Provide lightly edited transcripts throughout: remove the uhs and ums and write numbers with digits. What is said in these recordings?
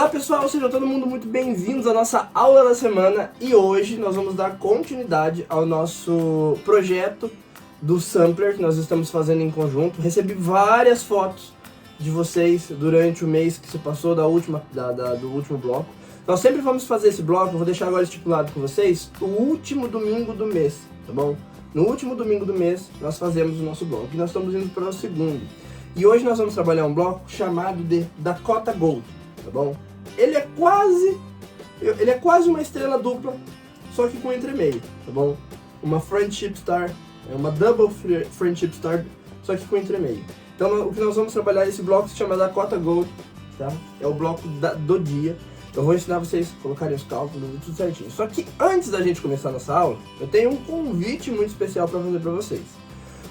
Olá pessoal, sejam todo mundo muito bem-vindos à nossa aula da semana e hoje nós vamos dar continuidade ao nosso projeto do Sampler que nós estamos fazendo em conjunto. Recebi várias fotos de vocês durante o mês que se passou do último bloco. Nós sempre vamos fazer esse bloco, eu vou deixar agora estipulado com vocês, o último domingo do mês, tá bom? No último domingo do mês nós fazemos o nosso bloco e nós estamos indo para o segundo. E hoje nós vamos trabalhar um bloco chamado de Dakota Gold, tá bom? Ele é quase uma estrela dupla, só que com entremeio, tá bom? Uma Friendship Star, é uma Double Friendship Star, só que com entremeio. Então o que nós vamos trabalhar esse bloco se chama Dakota Gold, tá? É o bloco do dia. Eu vou ensinar vocês a colocarem os cálculos e tudo certinho. Só que antes da gente começar a nossa aula, eu tenho um convite muito especial para fazer para vocês.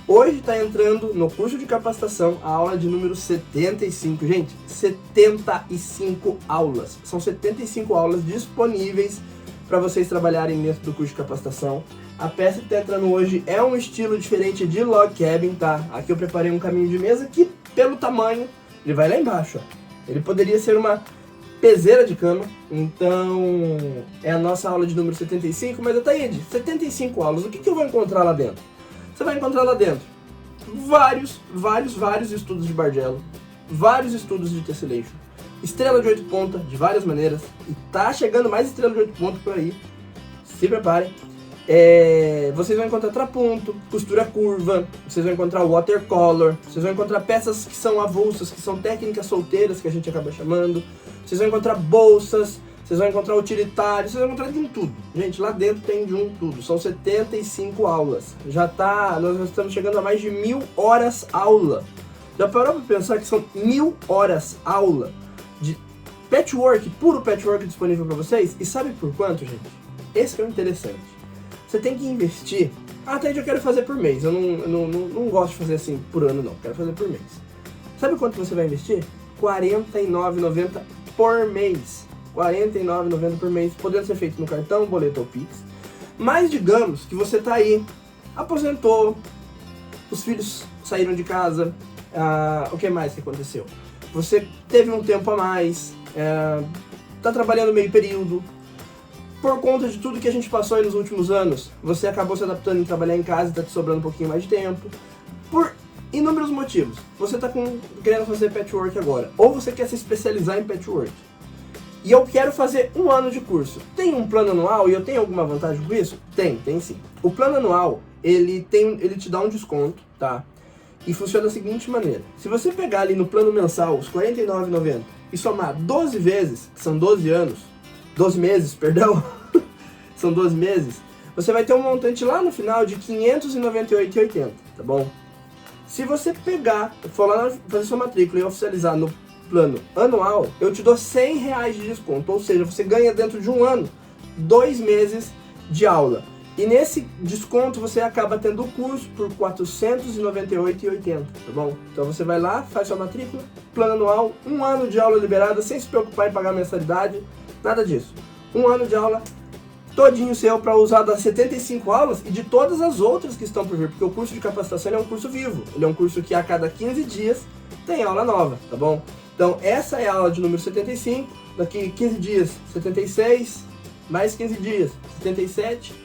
Hoje está entrando no curso de capacitação a aula de número 75. Gente, 75 aulas. São 75 aulas disponíveis para vocês trabalharem dentro do curso de capacitação. A peça que está entrando hoje é um estilo diferente de log cabin, tá? Aqui eu preparei um caminho de mesa que, pelo tamanho, ele vai lá embaixo, ó. Ele poderia ser uma peseira de cama, então é a nossa aula de número 75, mas Ataíde, 75 aulas, o que eu vou encontrar lá dentro? Você vai encontrar lá dentro vários estudos de Bargello, vários estudos de Tessellation, estrela de 8 pontas de várias maneiras, e tá chegando mais estrela de 8 pontas por aí, se preparem. Vocês vão encontrar trapunto, costura curva, vocês vão encontrar watercolor, vocês vão encontrar peças que são avulsas, que são técnicas solteiras, que a gente acaba chamando, vocês vão encontrar bolsas, vocês vão encontrar utilitários, vocês vão encontrar de tudo. Gente, lá dentro tem de tudo. São 75 aulas. Nós já estamos chegando a mais de 1000 horas aula. Já parou para pensar que são 1000 horas aula de patchwork, puro patchwork disponível para vocês? E sabe por quanto, gente? Esse que é o interessante. Você tem que investir. Até eu quero fazer por mês. Eu não gosto de fazer assim por ano, não. Quero fazer por mês. Sabe quanto você vai investir? R$ 49,90 por mês. R$ 49,90 por mês, podendo ser feito no cartão, boleto ou Pix. Mas digamos que você tá aí, aposentou, os filhos saíram de casa, o que mais que aconteceu? Você teve um tempo a mais, tá trabalhando meio período, por conta de tudo que a gente passou aí nos últimos anos, você acabou se adaptando em trabalhar em casa e tá te sobrando um pouquinho mais de tempo, por inúmeros motivos. Você tá querendo fazer patchwork agora, ou você quer se especializar em patchwork. E eu quero fazer um ano de curso. Tem um plano anual e eu tenho alguma vantagem com isso? Tem sim. O plano anual, ele te dá um desconto, tá? E funciona da seguinte maneira. Se você pegar ali no plano mensal os R$ 49,90 e somar 12 vezes, que são 12 anos, 12 meses, perdão, são 12 meses, você vai ter um montante lá no final de R$ 598,80, tá bom? Se você for lá fazer sua matrícula e oficializar no plano anual, eu te dou R$100 de desconto, ou seja, você ganha dentro de um ano 2 meses de aula. E nesse desconto você acaba tendo o curso por R$ 498,80, tá bom? Então você vai lá, faz sua matrícula, plano anual, um ano de aula liberada, sem se preocupar em pagar mensalidade, nada disso. Um ano de aula todinho seu para usar das 75 aulas e de todas as outras que estão por vir, porque o curso de capacitação é um curso vivo, ele é um curso que a cada 15 dias tem aula nova, tá bom? Então essa é a aula de número 75, daqui 15 dias 76, mais 15 dias 77,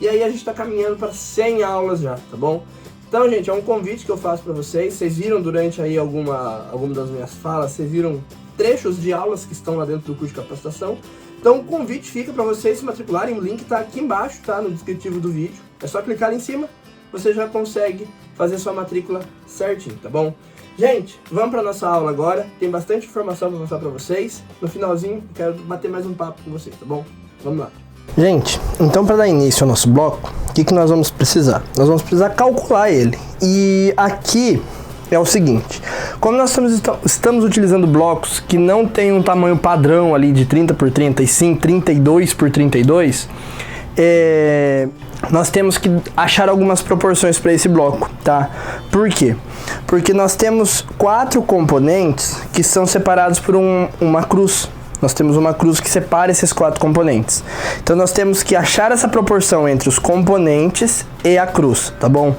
e aí a gente está caminhando para 100 aulas já, tá bom? Então, gente, é um convite que eu faço para vocês viram durante aí alguma das minhas falas, vocês viram trechos de aulas que estão lá dentro do curso de capacitação. Então o convite fica para vocês se matricularem, o link está aqui embaixo, tá? No descritivo do vídeo, é só clicar ali em cima, você já consegue fazer sua matrícula certinho, tá bom? Gente, vamos para nossa aula agora, tem bastante informação para mostrar para vocês. No finalzinho, quero bater mais um papo com vocês, tá bom? Vamos lá. Gente, então para dar início ao nosso bloco, o que nós vamos precisar? Nós vamos precisar calcular ele. E aqui é o seguinte, como nós estamos utilizando blocos que não tem um tamanho padrão ali de 30 por 30 e sim 32 por 32, nós temos que achar algumas proporções para esse bloco, tá? Por quê? Porque nós temos 4 componentes que são separados por uma cruz. Nós temos uma cruz que separa esses 4 componentes. Então nós temos que achar essa proporção entre os componentes e a cruz, tá bom?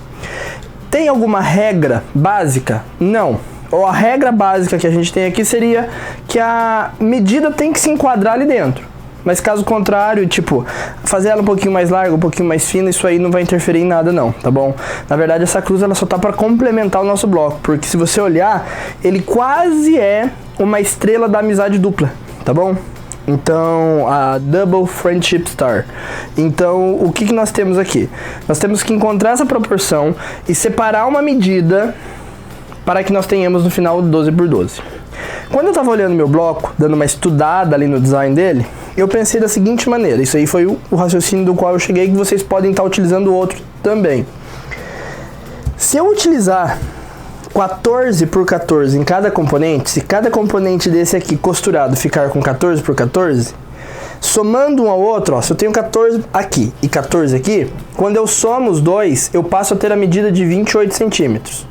Tem alguma regra básica? Não. ou a regra básica que a gente tem aqui seria que a medida tem que se enquadrar ali dentro. Mas caso contrário, tipo, fazer ela um pouquinho mais larga, um pouquinho mais fina, isso aí não vai interferir em nada não, tá bom? Na verdade, essa cruz ela só tá para complementar o nosso bloco, porque se você olhar, ele quase é uma estrela da amizade dupla, tá bom? Então, a Double Friendship Star. Então, o que nós temos aqui? Nós temos que encontrar essa proporção e separar uma medida para que nós tenhamos no final 12 por 12. Quando eu estava olhando meu bloco, dando uma estudada ali no design dele, eu pensei da seguinte maneira, isso aí foi o raciocínio do qual eu cheguei, que vocês podem estar utilizando o outro também. Se eu utilizar 14 por 14 em cada componente, se cada componente desse aqui costurado ficar com 14 por 14, somando um ao outro, ó, se eu tenho 14 aqui e 14 aqui, quando eu somo os dois, eu passo a ter a medida de 28 centímetros.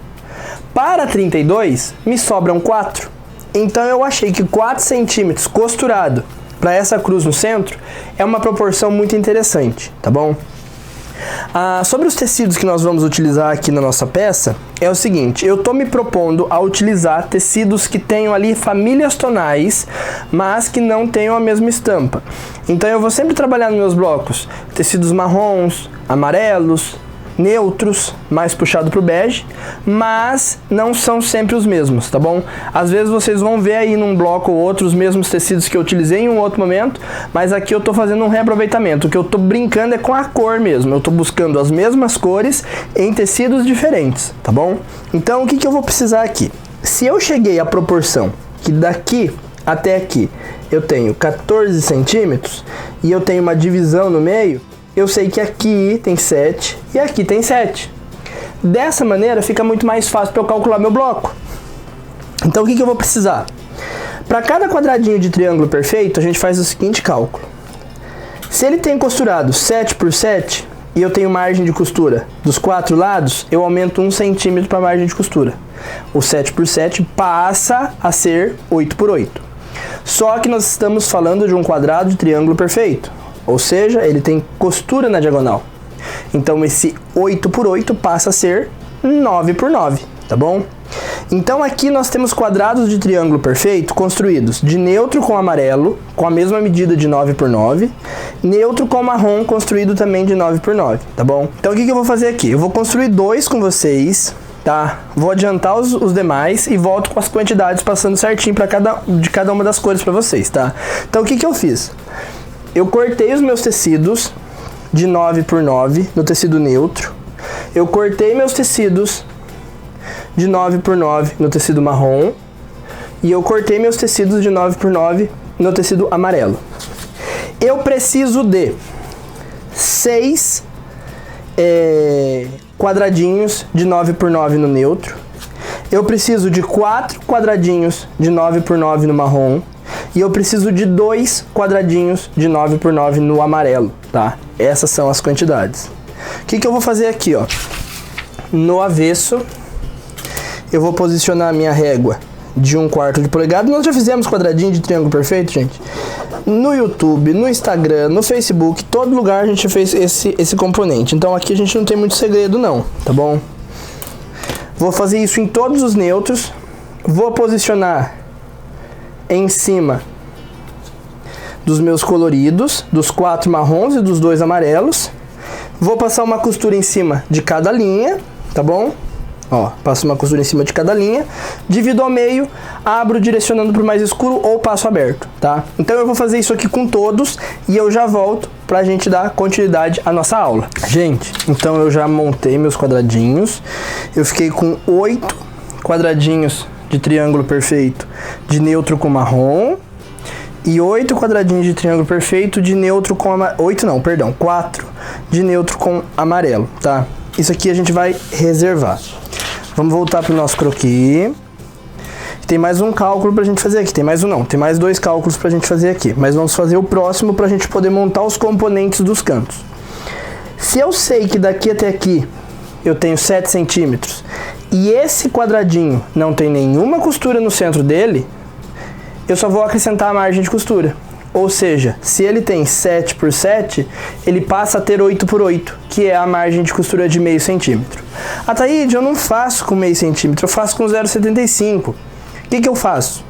Para 32, me sobram 4. Então eu achei que 4 centímetros costurado para essa cruz no centro é uma proporção muito interessante, tá bom? Sobre os tecidos que nós vamos utilizar aqui na nossa peça, é o seguinte, eu estou me propondo a utilizar tecidos que tenham ali famílias tonais, mas que não tenham a mesma estampa. Então eu vou sempre trabalhar nos meus blocos tecidos marrons, amarelos, neutros, mais puxado pro bege, mas não são sempre os mesmos, tá bom? Às vezes vocês vão ver aí num bloco ou outro os mesmos tecidos que eu utilizei em um outro momento, mas aqui eu tô fazendo um reaproveitamento. O que eu tô brincando é com a cor mesmo, eu tô buscando as mesmas cores em tecidos diferentes, tá bom? Então o que eu vou precisar aqui? Se eu cheguei à proporção que daqui até aqui eu tenho 14 centímetros e eu tenho uma divisão no meio, eu sei que aqui tem 7 e aqui tem 7. Dessa maneira fica muito mais fácil para eu calcular meu bloco. Então o que eu vou precisar? Para cada quadradinho de triângulo perfeito, a gente faz o seguinte cálculo. Se ele tem costurado 7 por 7 e eu tenho margem de costura dos 4 lados, eu aumento 1 centímetro para a margem de costura. O 7 por 7 passa a ser 8 por 8. Só que nós estamos falando de um quadrado de triângulo perfeito. Ou seja, ele tem costura na diagonal. Então esse 8 por 8 passa a ser 9 por 9, tá bom? Então aqui nós temos quadrados de triângulo perfeito construídos de neutro com amarelo, com a mesma medida de 9 por 9, neutro com marrom construído também de 9 por 9, tá bom? Então o que eu vou fazer aqui? Eu vou construir dois com vocês, tá? Vou adiantar os demais e volto com as quantidades passando certinho para cada uma das cores para vocês, tá? Então o que eu fiz? Eu cortei os meus tecidos de 9 por 9 no tecido neutro. Eu cortei meus tecidos de 9 por 9 no tecido marrom. E eu cortei meus tecidos de 9 por 9 no tecido amarelo. Eu preciso de 6 quadradinhos de 9 por 9 no neutro. Eu preciso de 4 quadradinhos de 9 por 9 no marrom. E eu preciso de 2 quadradinhos de 9 por 9 no amarelo, tá? Essas são as quantidades. O que eu vou fazer aqui, ó? No avesso, eu vou posicionar a minha régua de 1/4 de polegada. Nós já fizemos quadradinho de triângulo perfeito, gente. No YouTube, no Instagram, no Facebook, todo lugar a gente fez esse componente. Então aqui a gente não tem muito segredo não, tá bom? Vou fazer isso em todos os neutros. Vou posicionar em cima dos meus coloridos, dos 4 marrons e dos 2 amarelos. Vou passar uma costura em cima de cada linha, tá bom? Ó, passo uma costura em cima de cada linha, divido ao meio, abro direcionando para o mais escuro ou passo aberto, tá? Então eu vou fazer isso aqui com todos e eu já volto pra gente dar continuidade à nossa aula. Gente, então eu já montei meus quadradinhos, eu fiquei com 8 quadradinhos de triângulo perfeito de neutro com marrom e 8 quadradinhos de triângulo perfeito de neutro com 4 de neutro com amarelo, tá? Isso aqui a gente vai reservar. Vamos voltar pro nosso croquis. Tem mais um cálculo pra gente fazer aqui. Tem mais 2 cálculos pra gente fazer aqui, mas vamos fazer o próximo pra gente poder montar os componentes dos cantos. Se eu sei que daqui até aqui eu tenho 7 centímetros e esse quadradinho não tem nenhuma costura no centro dele, eu só vou acrescentar a margem de costura. Ou seja, se ele tem 7 por 7, ele passa a ter 8 por 8, que é a margem de costura de meio centímetro. Ataíde, eu não faço com meio centímetro, eu faço com 0,75. O que eu faço?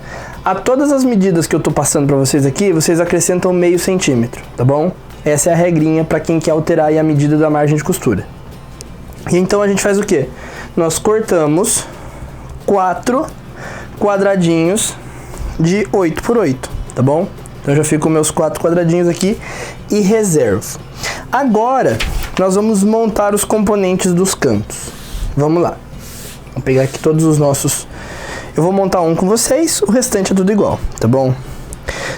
A todas as medidas que eu estou passando para vocês aqui, vocês acrescentam meio centímetro, tá bom? Essa é a regrinha para quem quer alterar aí a medida da margem de costura. E então a gente faz o quê? Nós cortamos 4 quadradinhos de 8 por 8, tá bom? Então eu já fico com meus 4 quadradinhos aqui e reservo. Agora, nós vamos montar os componentes dos cantos. Vamos lá. Vou pegar aqui todos os nossos... Eu vou montar um com vocês, o restante é tudo igual, tá bom?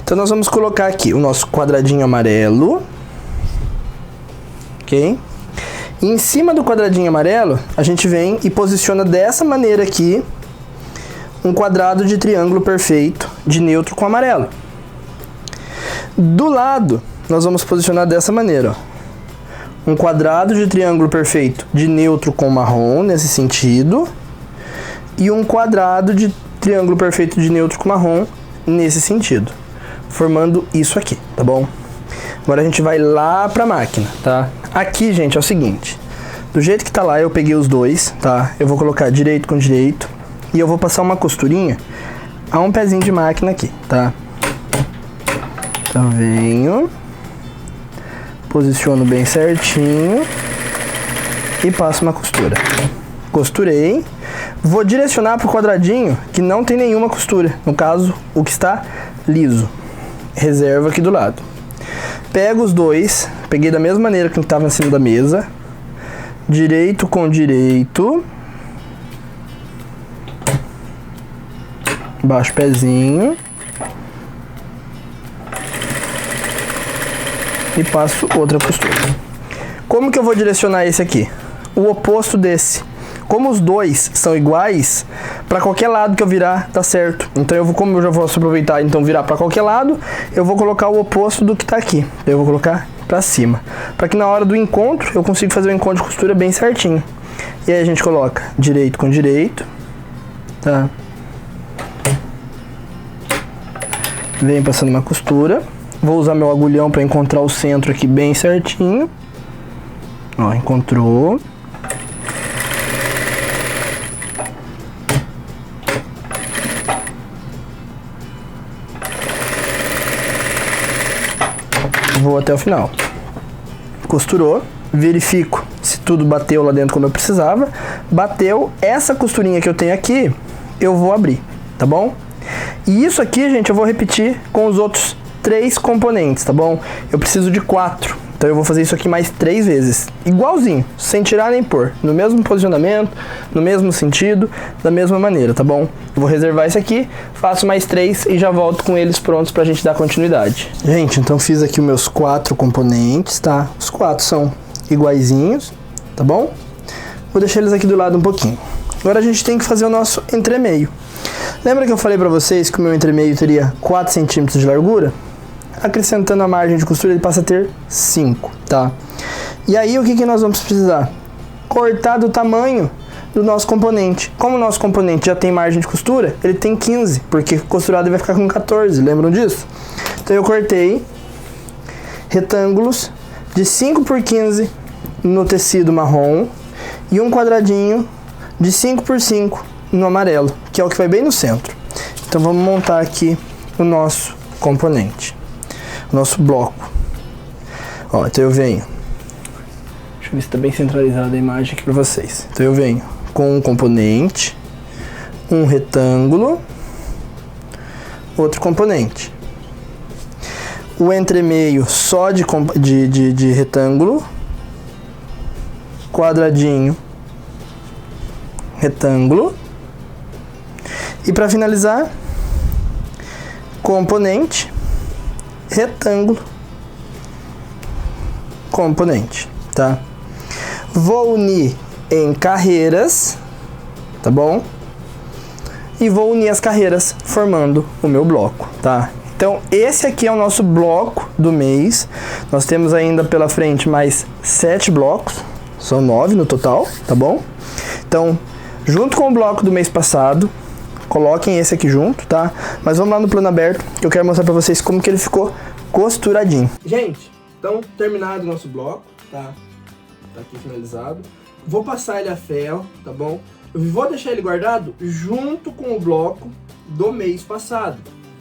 Então nós vamos colocar aqui o nosso quadradinho amarelo. Ok? E em cima do quadradinho amarelo, a gente vem e posiciona dessa maneira aqui um quadrado de triângulo perfeito de neutro com amarelo. Do lado, nós vamos posicionar dessa maneira, ó. Um quadrado de triângulo perfeito de neutro com marrom, nesse sentido, e um quadrado de triângulo perfeito de neutro com marrom, nesse sentido, formando isso aqui, tá bom? Agora a gente vai lá pra máquina, tá? Aqui, gente, é o seguinte, do jeito que tá lá, eu peguei os dois, tá? Eu vou colocar direito com direito, e eu vou passar uma costurinha a um pezinho de máquina aqui, tá? Então venho, posiciono bem certinho e passo uma costura. Costurei, vou direcionar para o quadradinho que não tem nenhuma costura, no caso o que está liso. Reservo aqui do lado. Pego os dois, peguei da mesma maneira que estava em cima da mesa, direito com direito, baixo pezinho. E passo outra costura. Como que eu vou direcionar esse aqui? O oposto desse. Como os dois são iguais, para qualquer lado que eu virar, tá certo. Então como eu já vou aproveitar, então virar para qualquer lado, eu vou colocar o oposto do que tá aqui. Eu vou colocar para cima, para que na hora do encontro eu consiga fazer o encontro de costura bem certinho. E aí a gente coloca direito com direito, tá? Vem passando uma costura. Vou usar meu agulhão para encontrar o centro aqui bem certinho. Ó, encontrou. Vou até o final. Costurou. Verifico se tudo bateu lá dentro como eu precisava. Bateu. Essa costurinha que eu tenho aqui, eu vou abrir, tá bom? E isso aqui, gente, eu vou repetir com os outros 3 componentes, tá bom? Eu preciso de 4, então eu vou fazer isso aqui mais 3 vezes, igualzinho, sem tirar nem pôr, no mesmo posicionamento, no mesmo sentido, da mesma maneira, tá bom? Eu vou reservar isso aqui, faço mais 3 e já volto com eles prontos pra gente dar continuidade. Gente, então fiz aqui os meus 4 componentes, tá? Os 4 são iguaizinhos, tá bom? Vou deixar eles aqui do lado um pouquinho. Agora a gente tem que fazer o nosso entremeio. Lembra que eu falei pra vocês que o meu entremeio teria 4 centímetros de largura? Acrescentando a margem de costura, ele passa a ter 5, tá? E aí, o que nós vamos precisar? Cortar do tamanho do nosso componente. Como o nosso componente já tem margem de costura, ele tem 15, porque costurado ele vai ficar com 14, lembram disso? Então eu cortei retângulos de 5 por 15 no tecido marrom e um quadradinho de 5 por 5 no amarelo, que é o que vai bem no centro. Então vamos montar aqui o nosso componente. Nosso bloco. Ó, então eu venho. Deixa eu ver se tá bem centralizada a imagem aqui pra vocês. Então eu venho com um componente, um retângulo, outro componente. O entremeio só de retângulo, quadradinho, retângulo. E para finalizar, componente, retângulo, componente, tá? Vou unir em carreiras, tá bom? E vou unir as carreiras formando o meu bloco, tá? Então esse aqui é o nosso bloco do mês. Nós temos ainda pela frente mais 7 blocos, são 9 no total, tá bom? Então, junto com o bloco do mês passado, coloquem esse aqui junto, tá? Mas vamos lá no plano aberto, que eu quero mostrar pra vocês como que ele ficou costuradinho. Gente, então terminado o nosso bloco, tá? Tá aqui finalizado. Vou passar ele a ferro, tá bom? Eu vou deixar ele guardado junto com o bloco do mês passado,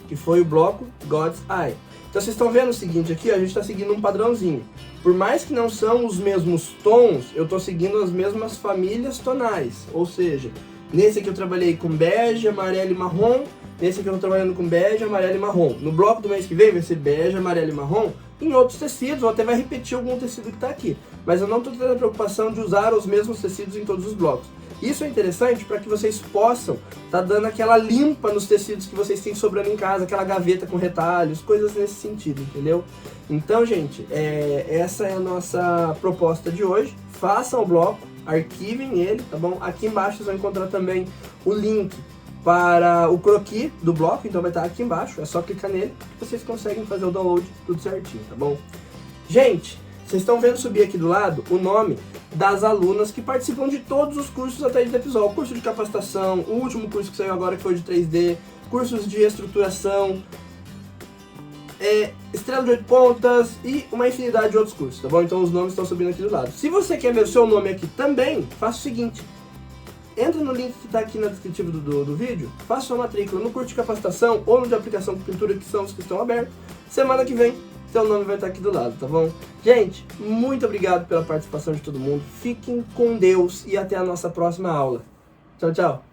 que foi o bloco God's Eye. Então vocês estão vendo o seguinte aqui, ó, a gente está seguindo um padrãozinho. Por mais que não são os mesmos tons, eu estou seguindo as mesmas famílias tonais. Ou seja, nesse aqui eu trabalhei com bege, amarelo e marrom. Nesse aqui eu estou trabalhando com bege, amarelo e marrom. No bloco do mês que vem vai ser bege, amarelo e marrom em outros tecidos, ou até vai repetir algum tecido que está aqui. Mas eu não estou tendo a preocupação de usar os mesmos tecidos em todos os blocos. Isso é interessante para que vocês possam estar dando aquela limpa nos tecidos que vocês têm sobrando em casa, aquela gaveta com retalhos, coisas nesse sentido, entendeu? Então, gente, essa é a nossa proposta de hoje. Façam o bloco, arquivem ele, tá bom? Aqui embaixo vocês vão encontrar também o link para o croquis do bloco, então vai estar aqui embaixo, é só clicar nele que vocês conseguem fazer o download tudo certinho, tá bom? Gente, vocês estão vendo subir aqui do lado o nome das alunas que participam de todos os cursos até de Depsol. Curso de capacitação, o último curso que saiu agora que foi de 3D, cursos de estruturação, estrela de 8 pontas e uma infinidade de outros cursos, tá bom? Então os nomes estão subindo aqui do lado. Se você quer ver o seu nome aqui também, faça o seguinte. Entra no link que está aqui na descritivo do vídeo, faça sua matrícula no curso de capacitação ou no de aplicação de pintura, que são os que estão abertos. Semana que vem, seu nome vai estar aqui do lado, tá bom? Gente, muito obrigado pela participação de todo mundo. Fiquem com Deus e até a nossa próxima aula. Tchau, tchau.